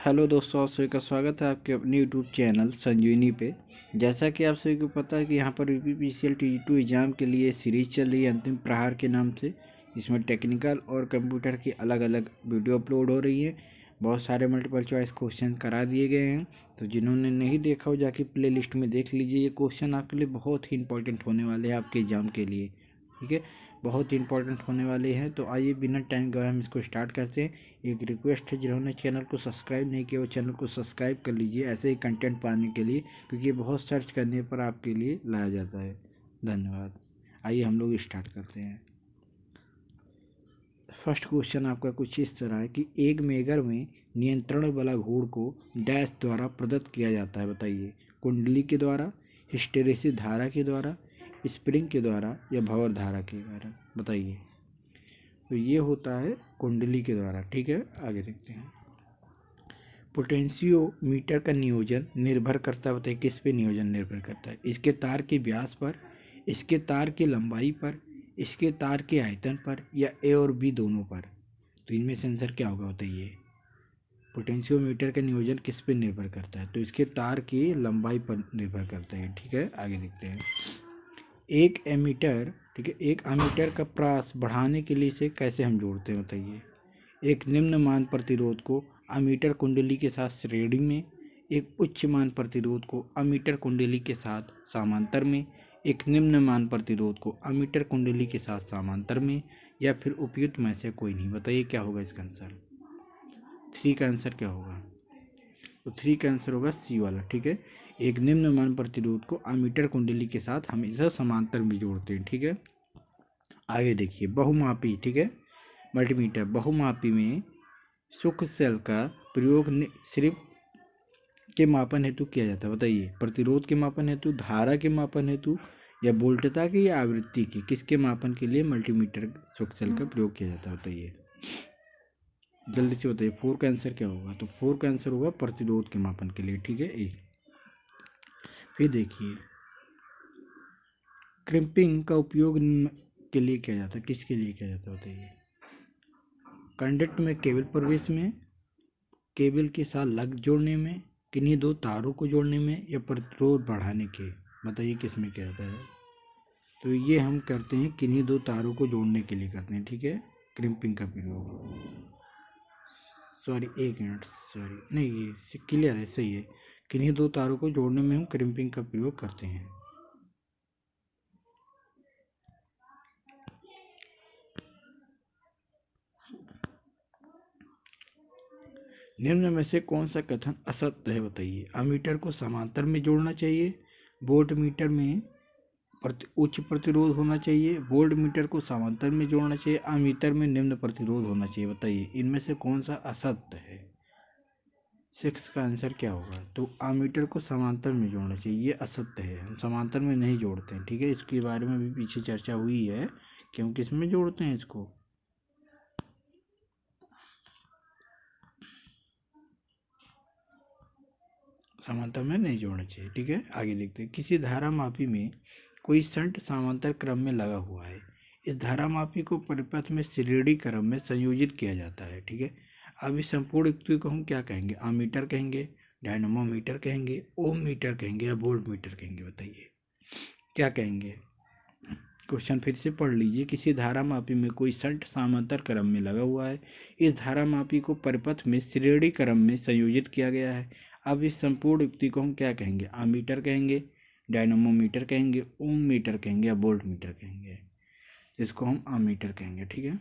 Hello दोस्तों, आप सभी का स्वागत है आपके अपने यूट्यूब चैनल संजीवनी पे। जैसा कि आप सभी को पता है कि यहाँ पर यूपीपीसीएल टी2 एग्ज़ाम के लिए सीरीज चल रही है अंतिम प्रहार के नाम से, जिसमें टेक्निकल और कंप्यूटर की अलग अलग वीडियो अपलोड हो रही है। बहुत सारे मल्टीपल चॉइस क्वेश्चन करा दिए गए हैं, तो जिन्होंने नहीं देखा हो जाके प्ले लिस्ट में देख लीजिए। ये क्वेश्चन आपके लिए बहुत ही इंपॉर्टेंट होने वाले हैं आपके एग्ज़ाम के लिए, ठीक है, बहुत ही इंपॉर्टेंट होने वाले हैं। तो आइए बिना टाइम गवाए हम इसको स्टार्ट करते हैं। एक रिक्वेस्ट है, जिन्होंने चैनल को सब्सक्राइब नहीं किया वो चैनल को सब्सक्राइब कर लीजिए ऐसे ही कंटेंट पाने के लिए, क्योंकि ये बहुत सर्च करने पर आपके लिए लाया जाता है। धन्यवाद। आइए हम लोग स्टार्ट करते हैं। फर्स्ट क्वेश्चन आपका कुछ इस तरह है कि एक मेगर में नियंत्रण वाला घूर्ण को डैश द्वारा प्रदत्त किया जाता है। बताइए, कुंडली के द्वारा, हिस्टेरेसिस धारा के द्वारा, स्प्रिंग के द्वारा या भंवर धारा के द्वारा। बताइए। तो ये होता है कुंडली के द्वारा, ठीक है। आगे देखते हैं। पोटेंशियोमीटर का नियोजन निर्भर करता है। बताइए किस पे नियोजन निर्भर करता है? इसके तार के व्यास पर, इसके तार की लंबाई पर, इसके तार के आयतन पर या ए और बी दोनों पर। तो इनमें से आंसर क्या होगा? बताइए। पोटेंशियोमीटर का नियोजन किस पे निर्भर करता है? तो इसके तार की लंबाई पर निर्भर करता है, ठीक है। आगे देखते हैं। एक एमीटर, ठीक है, एक एमीटर का प्रास बढ़ाने के लिए इसे कैसे हम जोड़ते हैं? बताइए। एक निम्न मान प्रतिरोध को अमीटर कुंडली के साथ श्रेणी में, एक उच्च मान प्रतिरोध को अमीटर कुंडली के साथ समांतर में, एक निम्न मान प्रतिरोध को अमीटर कुंडली के साथ समांतर में, या फिर उपयुक्त में से कोई नहीं। बताइए क्या होगा इसका आंसर? 3 का आंसर क्या होगा? तो 3 का आंसर होगा सी वाला, ठीक है। एक निम्न मान प्रतिरोध को अमीटर कुंडली के साथ हमेशा समांतर में जोड़ते हैं, ठीक है। आगे देखिए, बहुमापी, ठीक है, मल्टीमीटर। बहुमापी में सूक्ष्म सेल का प्रयोग सिर्फ के मापन हेतु किया जाता है। बताइए, प्रतिरोध के मापन हेतु, धारा के मापन हेतु, या वोल्टता की या आवृत्ति की, किसके मापन के लिए मल्टीमीटर सूक्ष्म सेल का प्रयोग किया जाता है? बताइए, जल्दी से बताइए। 4 का आंसर क्या होगा? तो 4 का आंसर होगा प्रतिरोध के मापन के लिए, ठीक है, ए। फिर देखिए, क्रिम्पिंग का उपयोग के लिए किया जाता है, किसके लिए किया जाता है? बताइए। कंडक्ट में केबल प्रवेश में, केबल के साथ लग जोड़ने में, किन्हीं दो तारों को जोड़ने में, या प्रतिरोध बढ़ाने के। बताइए किस में किया जाता है? तो ये हम करते हैं किन्हीं दो तारों को जोड़ने के लिए करते हैं, ठीक है, क्रिम्पिंग का प्रयोग। सॉरी, एक मिनट, सॉरी, नहीं, ये क्लियर है, सही है। किन्हीं दो तारों को जोड़ने में हम क्रिम्पिंग का प्रयोग करते हैं। निम्न में से कौन सा कथन असत्य है? बताइए। अमीटर को समांतर में जोड़ना चाहिए, वोल्ट मीटर में उच्च प्रतिरोध होना चाहिए, वोल्ट मीटर को समांतर में जोड़ना चाहिए, अमीटर में निम्न प्रतिरोध होना चाहिए। बताइए इनमें से कौन सा असत्य है? 6 का आंसर क्या होगा? तो अमीटर को समांतर में जोड़ना चाहिए, ये असत्य है। हम समांतर में नहीं जोड़ते हैं, ठीक है। इसके बारे में भी पीछे चर्चा हुई है कि हम किस में जोड़ते हैं इसको। समांतर में नहीं जोड़ना चाहिए, ठीक है। आगे देखते हैं। किसी धारा मापी में कोई शंट समांतर क्रम में लगा हुआ है। इस धारा मापी को परिपथ में श्रेणी क्रम में संयोजित किया जाता है, ठीक है। अब इस संपूर्ण युक्ति को हम क्या कहेंगे? अमीटर कहेंगे, डायनमोमीटर कहेंगे, ओम मीटर कहेंगे, या वोल्ट मीटर कहेंगे? बताइए क्या कहेंगे? क्वेश्चन फिर से पढ़ लीजिए। किसी धारा मापी में कोई शंट समांतर क्रम में लगा हुआ है। इस धारा मापी को परिपथ में श्रेणी क्रम में संयोजित किया गया है। अब इस संपूर्ण युक्ति को हम क्या कहेंगे? अमीटर कहेंगे, डायनमोमीटर कहेंगे, ओम मीटर कहेंगे, या वोल्ट मीटर कहेंगे? इसको हम अमीटर कहेंगे, ठीक है।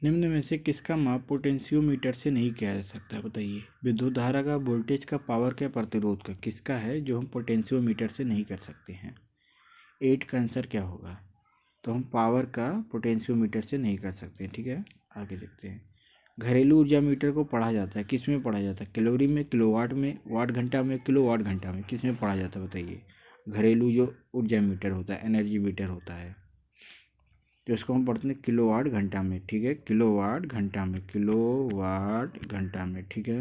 निम्न में से किसका माप पोटेंशियोमीटर से नहीं किया जा सकता? बताइए। विद्युत धारा का, वोल्टेज का, पावर का, प्रतिरोध का, किसका है जो हम पोटेंशियोमीटर से नहीं कर सकते हैं? 8 का आंसर क्या होगा? तो हम पावर का पोटेंशियोमीटर से नहीं कर सकते, ठीक है। आगे देखते हैं। घरेलू ऊर्जा मीटर को पढ़ा जाता है, किस में पढ़ा जाता है? कैलोरी में, किलोवाट में, वाट घंटा में, किलोवाट घंटा में, किस में पढ़ा जाता है? बताइए। घरेलू जो ऊर्जा मीटर होता है, एनर्जी मीटर होता है, तो इसको हम पढ़ते हैं किलोवाट घंटा में, ठीक है। किलोवाट घंटा में, किलोवाट घंटा में, ठीक है।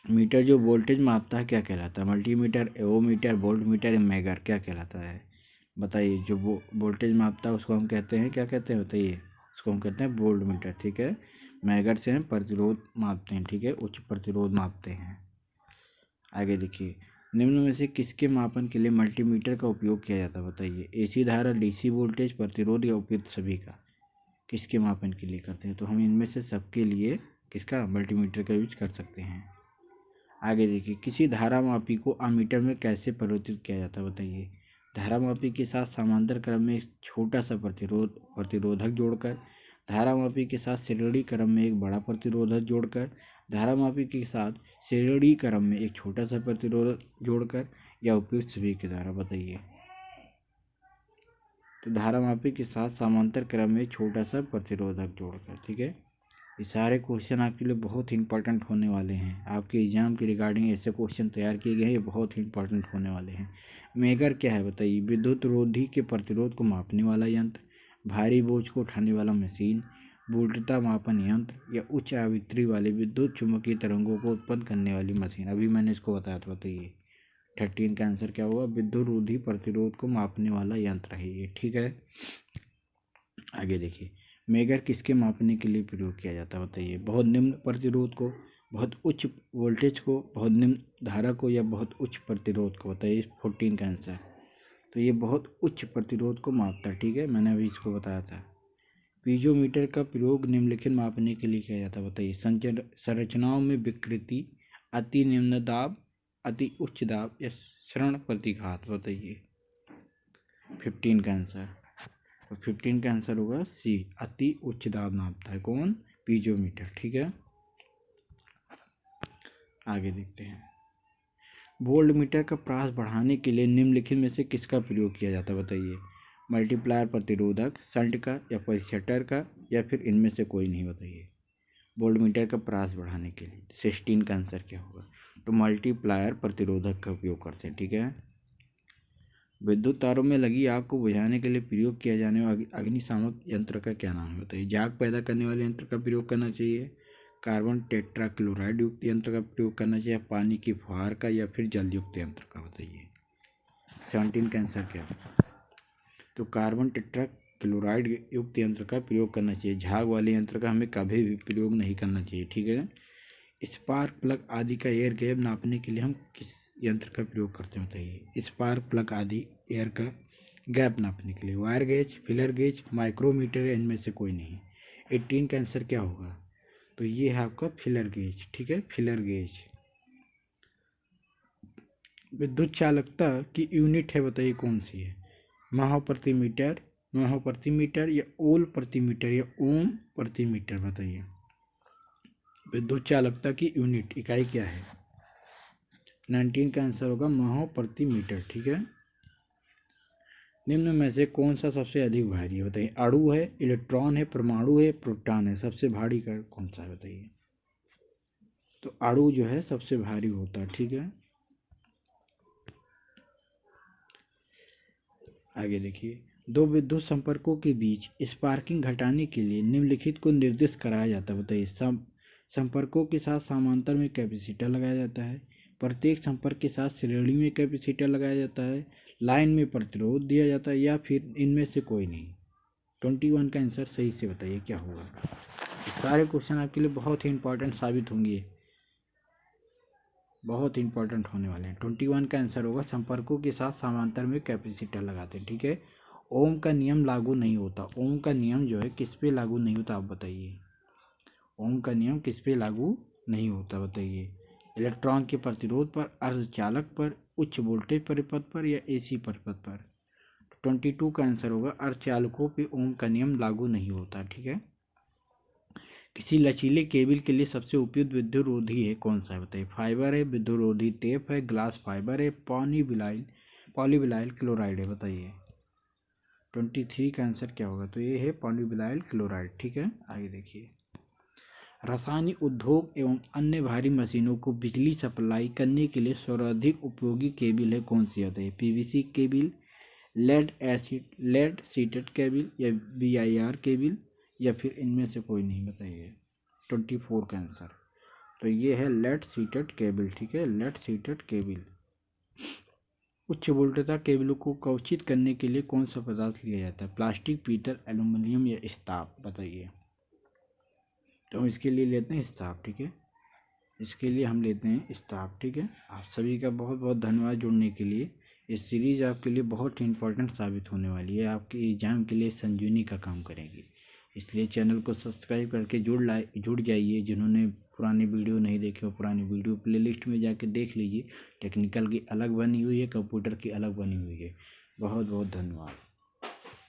मीटर जो वोल्टेज मापता है क्या कहलाता है? Multimeter, avometer, volt meter, megger, क्या कहलाता है? बताइए। जो वो वोल्टेज मापता है उसको हम कहते हैं, क्या कहते हैं? बताइए। इसको हम कहते हैं वोल्ट मीटर, ठीक है। मेगाहर्ट्ज से हम प्रतिरोध मापते हैं, ठीक है, उच्च प्रतिरोध मापते हैं। आगे देखिए, निम्न में से किसके मापन के लिए मल्टीमीटर का उपयोग किया जाता है, बताइए। एसी धारा, डीसी वोल्टेज, प्रतिरोध या उपयुक्त सभी का। किसके मापन के लिए करते हैं, तो हम इनमें से सबके लिए किसका मल्टीमीटर का यूज कर सकते हैं। आगे देखिए, किसी धारामापी को अमीटर में कैसे परिवर्तित किया जाता है, बताइए। धारामापी के साथ समांतर क्रम में एक छोटा सा प्रतिरोधक जोड़कर, धारामापी के साथ श्रेणी क्रम में एक बड़ा प्रतिरोधक जोड़कर, धारामापी के साथ श्रेणी क्रम में एक छोटा सा प्रतिरोधक जोड़कर, या उपयुक्त सभी के द्वारा, बताइए। तो धारामापी के साथ समांतर क्रम में छोटा सा प्रतिरोधक जोड़कर, ठीक है। ये सारे क्वेश्चन आपके लिए बहुत ही इंपॉर्टेंट होने वाले हैं। आपके एग्जाम के रिगार्डिंग ऐसे क्वेश्चन तैयार किए गए हैं, ये बहुत ही इंपॉर्टेंट होने वाले हैं। मेगर क्या है, बताइए। विद्युत रोधी के प्रतिरोध को मापने वाला यंत्र, भारी बोझ को उठाने वाला मशीन, वोल्टता मापन यंत्र, या उच्च आवृत्ति वाले विद्युत चुम्बकीय तरंगों को उत्पन्न करने वाली मशीन। अभी मैंने इसको बताया था, बताइए। 13 का आंसर क्या होगा, विद्युत रोधी प्रतिरोध को मापने वाला यंत्र है ये, ठीक है। आगे देखिए, मेगर किसके मापने के लिए प्रयोग किया जाता है, बताइए। बहुत निम्न प्रतिरोध को, बहुत उच्च वोल्टेज को, बहुत निम्न धारा को, या बहुत उच्च प्रतिरोध को, बताइए। 14 का आंसर। तो ये बहुत उच्च प्रतिरोध को मापता है, ठीक है, मैंने अभी इसको बताया था। पीजोमीटर का प्रयोग निम्नलिखित मापने के लिए किया जाता है, बताइए। संरचनाओं में विकृति, अति निम्न दाब, अति उच्च दाब, या क्षरण प्रतिघात, बताइए। 15 का आंसर। तो 15 का आंसर होगा सी, अति उच्च दाब नापता है कौन, पीजोमीटर, ठीक है। आगे देखते हैं, वोल्ट मीटर का प्रास बढ़ाने के लिए निम्नलिखित में से किसका प्रयोग किया जाता है, बताइए। मल्टीप्लायर, प्रतिरोधक, शंट का, या परिशटर का, या फिर इनमें से कोई नहीं, बताइए। वोल्ट मीटर का प्रास बढ़ाने के लिए 16 का आंसर क्या होगा, तो मल्टीप्लायर प्रतिरोधक का उपयोग करते हैं, ठीक है। विद्युत तारों में लगी आग को बुझाने के लिए प्रयोग किया जाने वाले अग्निशामक यंत्र का क्या नाम है, बताइए। जाग पैदा करने वाले यंत्र का प्रयोग करना चाहिए, कार्बन टेट्राक्लोराइड युक्त यंत्र का प्रयोग करना चाहिए, पानी की फुहार का, या फिर जल युक्त यंत्र का, बताइए। 17 का आंसर क्या है, तो कार्बन टेट्राक्लोराइड युक्त यंत्र का प्रयोग करना चाहिए। झाग वाले यंत्र का हमें कभी भी प्रयोग नहीं करना चाहिए, ठीक है। स्पार्क प्लग आदि का एयर गैप नापने के लिए हम किस यंत्र का प्रयोग करते हैं, बताइए। स्पार्क प्लग आदि एयर का गैप नापने के लिए wire gauge, feeler gauge, micrometer, या इनमें से कोई नहीं। 18 का आंसर क्या होगा, तो ये है आपका फिलर गेज, ठीक है, फिलर गेज। विद्युत चालकता की यूनिट है, बताइए कौन सी है। महो प्रति मीटर, महो प्रति मीटर, या ओल प्रति मीटर, या ओम प्रति मीटर, बताइए। विद्युत चालकता की यूनिट इकाई क्या है, 19 का आंसर होगा महो प्रति मीटर, ठीक है। निम्न में से कौन सा सबसे अधिक भारी है, बताइए। अणु है, इलेक्ट्रॉन है, परमाणु है, प्रोटॉन है, सबसे भारी का कौन सा है, बताइए। तो अणु जो है सबसे भारी होता है, ठीक है। आगे देखिए, दो विद्युत संपर्कों के बीच स्पार्किंग घटाने के लिए निम्नलिखित को निर्दिष्ट कराया जाता है, बताइए। संपर्कों के साथ समांतर में कैपेसिटर लगाया जाता है, प्रत्येक संपर्क के साथ श्रेणी में कैपेसिटर लगाया जाता है, लाइन में प्रतिरोध दिया जाता है, या फिर इनमें से कोई नहीं। 21 का आंसर सही से बताइए क्या होगा। सारे क्वेश्चन आपके लिए बहुत ही इंपॉर्टेंट साबित होंगे, बहुत इंपॉर्टेंट होने वाले हैं। 21 का आंसर होगा संपर्कों के साथ समांतर में कैपेसिटर लगाते हैं, ठीक है। ओम का नियम लागू नहीं होता, ओम का नियम जो है किस पे लागू नहीं होता, आप बताइए। ओम का नियम किस पे लागू नहीं होता, बताइए। इलेक्ट्रॉन के प्रतिरोध पर, अर्धचालक पर, उच्च वोल्टेज परिपथ पर, या एसी परिपथ पर। 22 का आंसर होगा अर्धचालकों पे ओम का नियम लागू नहीं होता, ठीक है। किसी लचीले केबल के लिए सबसे उपयुक्त विद्युत रोधी है कौन सा है, बताइए। फाइबर है, विद्युत रोधी टेप है, ग्लास फाइबर है, पॉलीविनाइल क्लोराइड है, बताइए। 23 का आंसर क्या होगा, तो ये है पॉलीविनाइल क्लोराइड, ठीक है। आगे देखिए, रासायनिक उद्योग एवं अन्य भारी मशीनों को बिजली सप्लाई करने के लिए सर्वाधिक उपयोगी केबल है कौन सी, बताइए। PVC cable, lead sheathed cable, या बीआईआर केबल, या फिर इनमें से कोई नहीं, बताइए। 24 का आंसर, तो ये है लेड सीटेड केबल, ठीक है, लेड सीटेड केबल। उच्च वोल्टता केबलों को कवचित करने के लिए कौन सा पदार्थ लिया जाता है? प्लास्टिक, पीतल, एल्यूमिनियम या इस्पात? बताइए। तो हम इसके लिए लेते हैं इस्पात। ठीक है, इसके लिए हम लेते हैं इस्पात। ठीक है, आप सभी का बहुत बहुत धन्यवाद जुड़ने के लिए। ये सीरीज आपके लिए बहुत ही इंपॉर्टेंट साबित होने वाली है, आपके एग्जाम के लिए संजीवनी का काम करेगी। इसलिए चैनल को सब्सक्राइब करके जुड़ जाइए। जिन्होंने पुरानी वीडियो नहीं देखे वो पुरानी वीडियो प्लेलिस्ट में जाके देख लीजिए। टेक्निकल की अलग बनी हुई है, कंप्यूटर की अलग बनी हुई है। बहुत बहुत धन्यवाद।